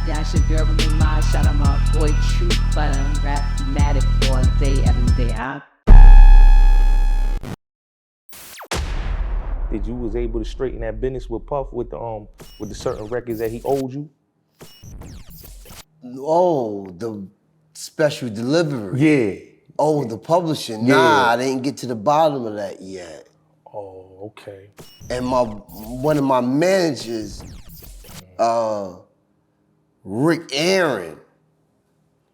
Yeah, it's your girl with my shout out my boy True Fun RapMatic all day, every day, huh? Did you was able to straighten that business with Puff with the certain records that he owed you? Oh, the special delivery. Yeah. Oh, the publishing. Yeah. Nah, I didn't get to the bottom of that yet. Oh, okay. And one of my managers, Rick Aaron,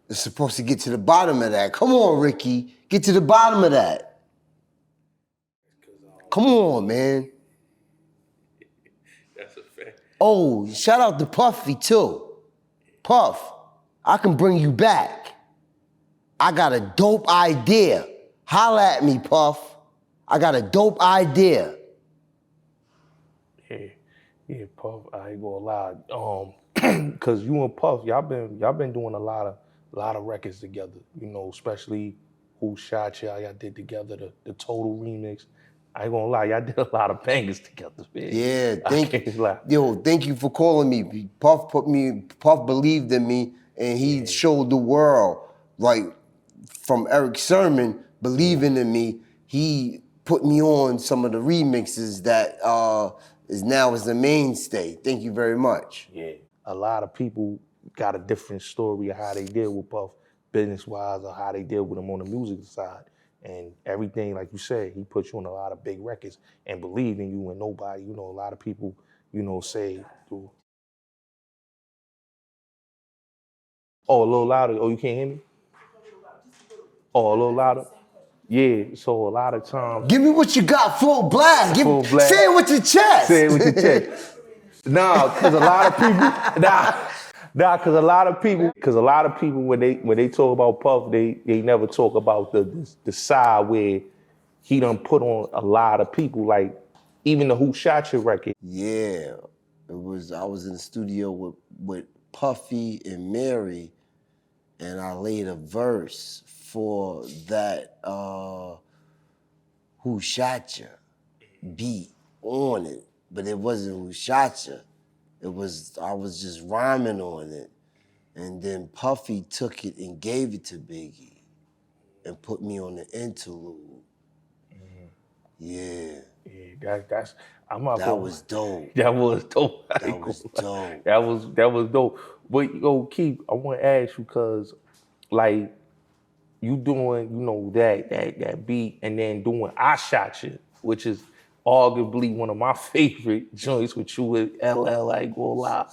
is supposed to get to the bottom of that. Come on, Ricky, get to the bottom of that. Come on, man. That's a fact. Oh, shout out to Puffy too. Puff, I can bring you back. I got a dope idea. Holla at me, Puff. I got a dope idea. Yeah, Puff. I ain't gonna lie. Cause you and Puff, y'all been doing a lot of records together. You know, especially Who Shot Ya? Y'all did together the Total remix. I ain't gonna lie, y'all did a lot of bangers together, man. Yeah, thank you for calling me. Puff believed in me, and he showed the world, like, from Erick Sermon believing in me, he put me on some of the remixes that is the mainstay. Thank you very much. Yeah, a lot of people got a different story of how they deal with Puff business-wise or how they deal with him on the music side. And everything, like you said, he put you on a lot of big records and believed in you, and nobody, you know, a lot of people, you know, say, oh, a little louder. Oh, you can't hear me? Oh, a little louder? Yeah, so a lot of times. Give me what you got, full blast. Full blast. Say it with your chest. Say it with your chest. Nah, because a lot of people, when they talk about Puff, they never talk about the side where he done put on a lot of people, like even the Who Shot Ya record. Yeah, I was in the studio with Puffy and Mary, and I laid a verse for that Who Shot Ya beat on it, but it wasn't Who Shot Ya. I was just rhyming on it, and then Puffy took it and gave it to Biggie, and put me on the interlude. Yeah. Yeah, That was dope. That was dope. That was dope. That was dope. But yo, Keith, I want to ask you, cause like you doing, you know, that beat and then doing I Shot Ya, which is arguably one of my favorite joints with you with LL, I ain't gonna lie.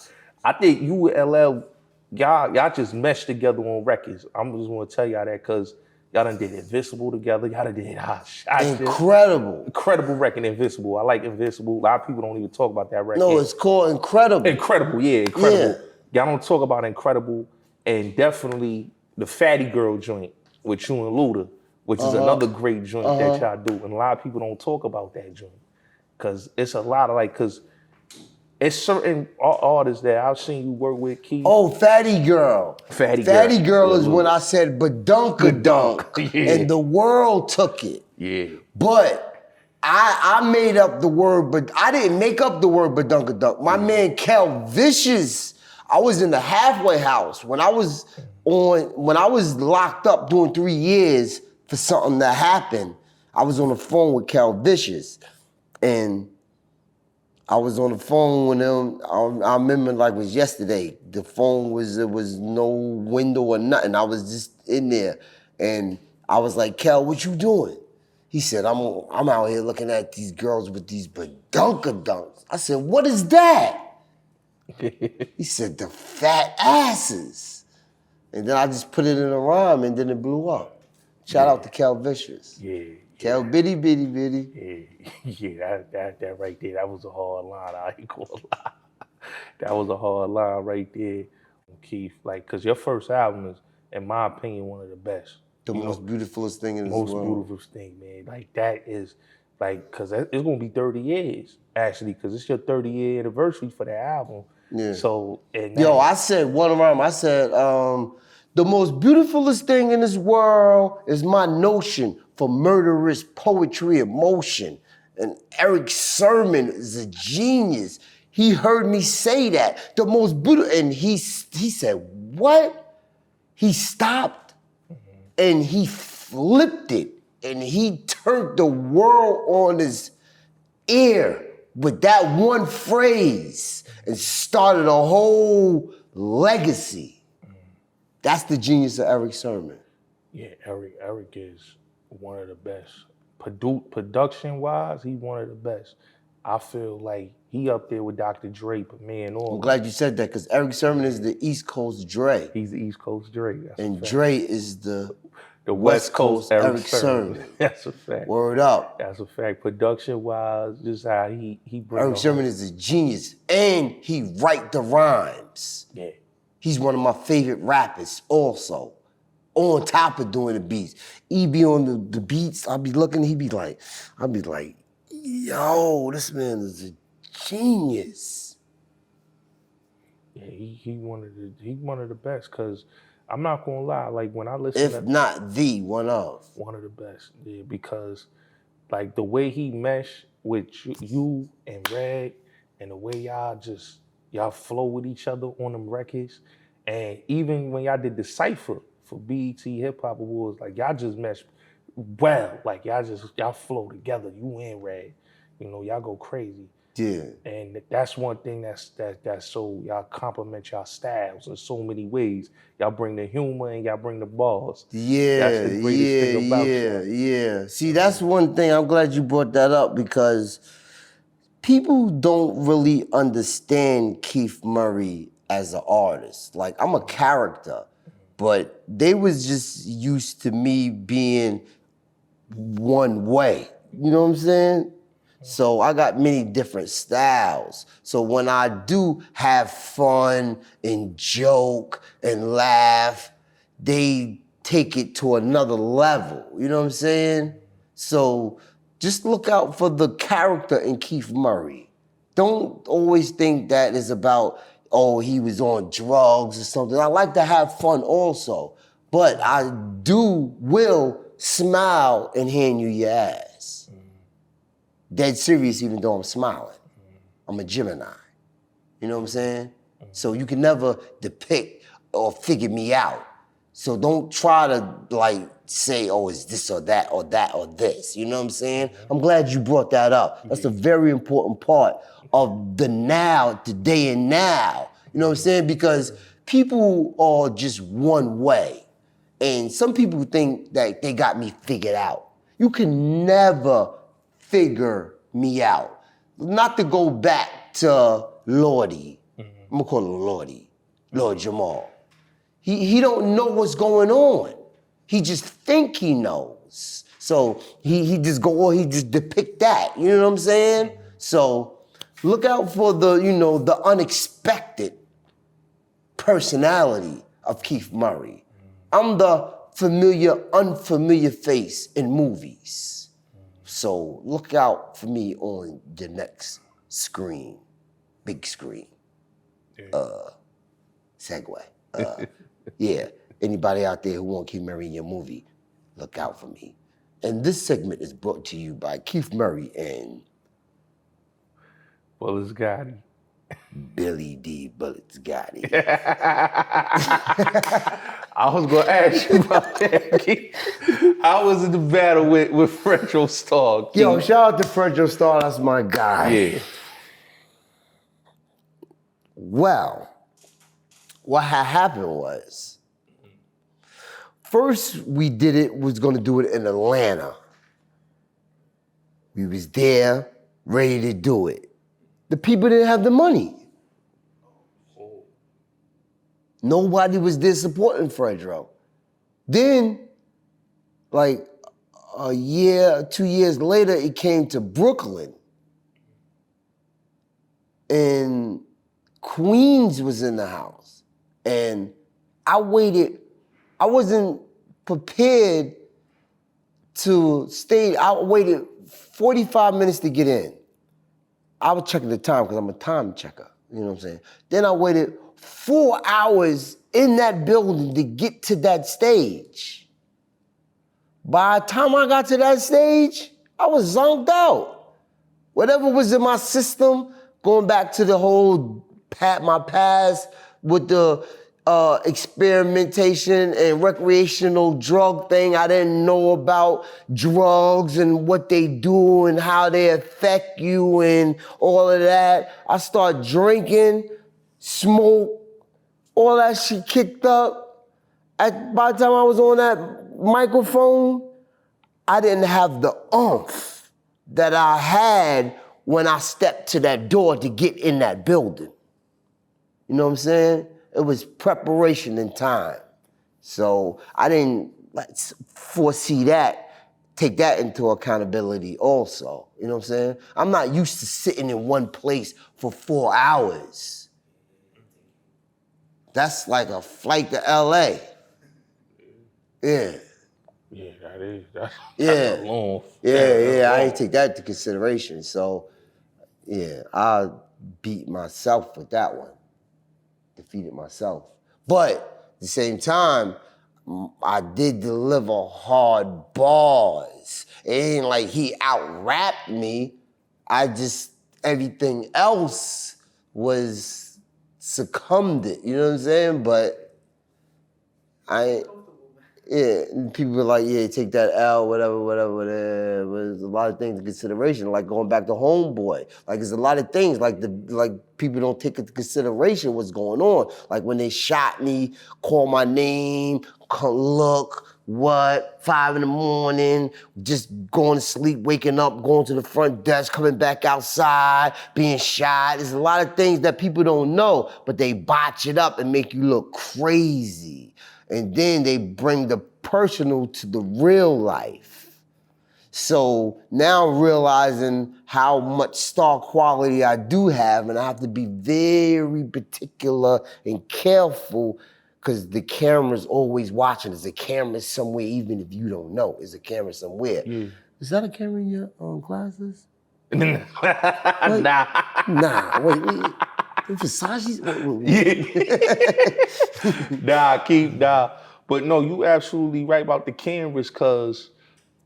I think you and LL, y'all just meshed together on records. I'm just gonna tell y'all that because y'all done did Invincible together. Y'all done did I Shot Ya. Incredible. Incredible record, Invincible. I like Invincible. A lot of people don't even talk about that record. No, it's called Incredible. Incredible, yeah, Incredible. Yeah. Y'all don't talk about Incredible, and definitely the Fatty Girl joint with you and Luda, which is another great joint that y'all do. And a lot of people don't talk about that joint. Cause it's a lot of cause it's certain artists that I've seen you work with, Keith. Oh, Fatty Girl. Fatty Girl is when I said badunkadunk, and the world took it. Yeah. But I made up the word, but I didn't make up the word badunkadunk. My man Kel Vicious, I was in the halfway house when I was locked up doing 3 years for something that happened. I was on the phone with Kel Vicious, and I was on the phone with him. I remember like it was yesterday. The phone there was no window or nothing. I was just in there, and I was like, "Kel, what you doing?" He said, "I'm out here looking at these girls with these badunkadunks." I said, "What is that?" He said, "The fat asses." And then I just put it in a rhyme, and then it blew up. Shout out to Kel Vicious. Yeah. Kel bitty bitty bitty. Yeah, that right there, that was a hard line. I ain't gonna lie. That was a hard line right there, Keith. Like, cause your first album is, in my opinion, one of the best. The most beautifulest thing in this world. Most beautiful thing, man. Like that is, like, cause it's gonna be 30 years actually, cause it's your 30-year anniversary for the album. Yeah. So, I said one rhyme. I said, the most beautifulest thing in this world is my notion for murderous poetry emotion. And Erick Sermon is a genius. he heard me say that. The most beautiful, and he said, what? He stopped and he flipped it and he turned the world on his ear with that one phrase and started a whole legacy. That's the genius of Erick Sermon. Yeah, Erick is one of the best. Production-wise, he's one of the best. I feel like he up there with Dr. Dre, but man, I'm glad you said that because Erick Sermon is the East Coast Dre. He's the East Coast Dre. That's and Dre is the West Coast Erick Sermon. Sermon. That's a fact. Word up. That's a fact. Production-wise, just how he brings Erick Sermon is a genius, and he write the rhymes. Yeah. He's one of my favorite rappers also. On top of doing the beats. He be on the beats, I'll be looking, I'll be like, yo, this man is a genius. Yeah, he one of the best, cause I'm not gonna lie, like when I listen If not the one of the best, yeah, because like the way he mesh with you and Red and the way y'all flow with each other on them records, and even when y'all did the cypher for BET Hip Hop Awards, like y'all just mesh well, like y'all flow together, you and Red, you know, y'all go crazy. Yeah. And that's one thing that's so y'all complement y'all styles in so many ways. Y'all bring the humor and y'all bring the bars. Yeah, that's the greatest thing about yeah. See, that's one thing, I'm glad you brought that up because people don't really understand Keith Murray as an artist. Like, I'm a character, but they was just used to me being one way. You know what I'm saying? So I got many different styles. So when I do have fun and joke and laugh, they take it to another level. You know what I'm saying? So just look out for the character in Keith Murray. Don't always think that is about, oh, he was on drugs or something. I like to have fun also, but I will smile and hand you your ass. Dead serious even though I'm smiling. I'm a Gemini. You know what I'm saying? So you can never depict or figure me out. So don't try to like say, oh, it's this or that or that or this. You know what I'm saying? I'm glad you brought that up. That's a very important part of the now, today and now. You know what I'm saying? Because people are just one way. And some people think that they got me figured out. You can never figure me out. Not to go back to Lordy. I'm gonna call him Lordy, Lord Jamal. He don't know what's going on. He just think he knows. So he just depict that. You know what I'm saying? So look out for the unexpected personality of Keith Murray. I'm the unfamiliar face in movies. So look out for me on the next screen, big screen. Segue. Yeah, anybody out there who want Keith Murray in your movie, look out for me. And this segment is brought to you by Keith Murray and Bullets Gotti. Billy D. Bullets Gotti. I was gonna ask you about that, Keith. How was it the battle with Fredro Starr, Keith? Yo, shout out to Fredro Starr, that's my guy. Yeah. Well, what had happened was, first was gonna do it in Atlanta. We was there, ready to do it. The people didn't have the money. Nobody was there supporting Fredro. Then, like a year, 2 years later, it came to Brooklyn. And Queens was in the house. And I wasn't prepared to stay. I waited 45 minutes to get in. I was checking the time because I'm a time checker, you know what I'm saying? Then I waited 4 hours in that building to get to that stage. By the time I got to that stage, I was zonked out. Whatever was in my system going back to the whole my past with the experimentation and recreational drug thing. I didn't know about drugs and what they do and how they affect you and all of that. I started drinking, smoke, all that shit kicked up. By the time I was on that microphone, I didn't have the oomph that I had when I stepped to that door to get in that building. You know what I'm saying? It was preparation and time. So I didn't foresee that, take that into accountability also. You know what I'm saying? I'm not used to sitting in one place for 4 hours. That's like a flight to LA. Yeah. Yeah, that's Yeah. long. Yeah, I ain't take that into consideration. So, yeah, I beat myself with that one. Defeated myself. But at the same time, I did deliver hard bars. It ain't like he out-rapped me. Everything else was succumbed it, you know what I'm saying? But people were like, yeah, take that L, whatever. There's a lot of things in consideration, like going back to Homeboy. Like there's a lot of things, like people don't take into consideration what's going on. Like when they shot me, call my name, look, 5 in the morning, just going to sleep, waking up, going to the front desk, coming back outside, being shot. There's a lot of things that people don't know, but they botch it up and make you look crazy. And then they bring the personal to the real life. So now realizing how much star quality I do have, and I have to be very particular and careful because the camera's always watching. There's a camera somewhere, even if you don't know. There's a camera somewhere. Yeah. Is that a camera in your glasses? Nah. Nah, wait. Versace's? Nah. But no, you absolutely right about the cameras, because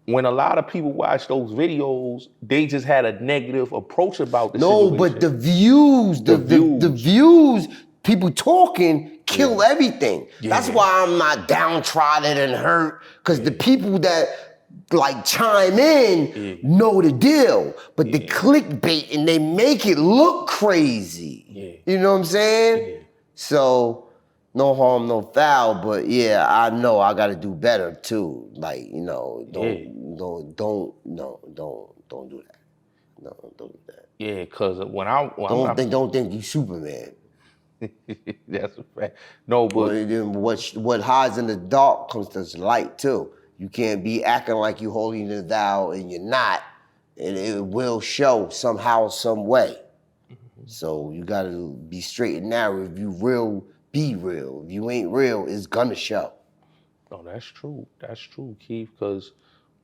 when a lot of people watch those videos, they just had a negative approach about the situation. No, but the views, the views, people talking kill everything. Yeah. That's why I'm not downtrodden and hurt, because the people that like chime in know the deal, but the clickbait and they make it look crazy. You know what I'm saying? So no harm, no foul, but yeah, I know I gotta do better too. Like, you know, don't do that. No, don't do that. Yeah, cause don't think you Superman. That's a fact. No, but what hides in the dark comes to light too. You can't be acting like you're holding the vow and you're not, and it will show somehow, some way. So you gotta be straight and narrow. If you real, be real. If you ain't real, it's gonna show. No, that's true. That's true, Keith, because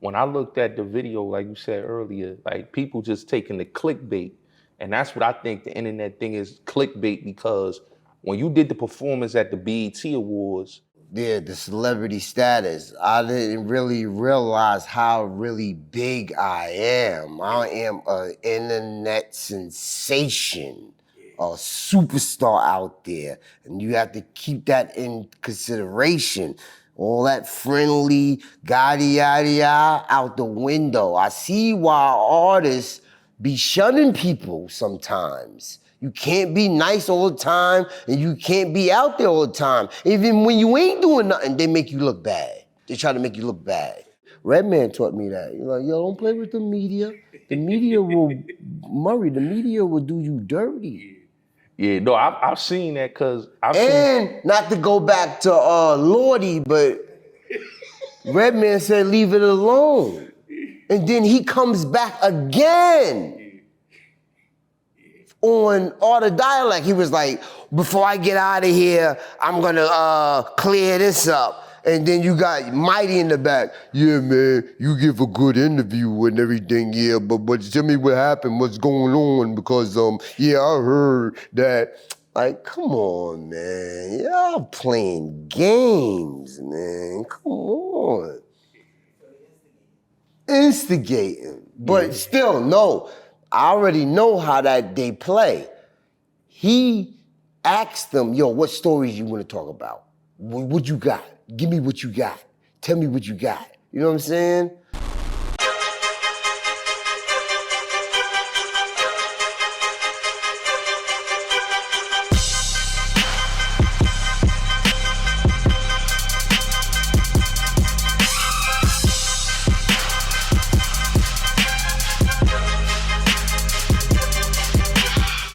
when I looked at the video, like you said earlier, like people just taking the clickbait. And that's what I think the internet thing is, clickbait, because when you did the performance at the BET Awards, yeah, the celebrity status, I didn't really realize how really big I am. I am an internet sensation, a superstar out there. And you have to keep that in consideration. All that friendly, yada out the window. I see why artists be shunning people sometimes. You can't be nice all the time, and you can't be out there all the time. Even when you ain't doing nothing, they make you look bad. They try to make you look bad. Redman taught me that. You're like, yo, don't play with the media. The media will do you dirty. Yeah, no, I've seen that, because not to go back to Lordy, but Redman said leave it alone. And then he comes back again on Art of Dialect. He was like, before I get out of here, I'm gonna clear this up. And then you got Mighty in the back. Yeah, man, you give a good interview and everything, yeah, but tell me what happened, what's going on, because, yeah, I heard that. Like, come on, man. Y'all playing games, man. Come on. Instigating. But still, no. I already know how that they play. He asked them, yo, what stories you want to talk about? What you got? Give me what you got. Tell me what you got. You know what I'm saying?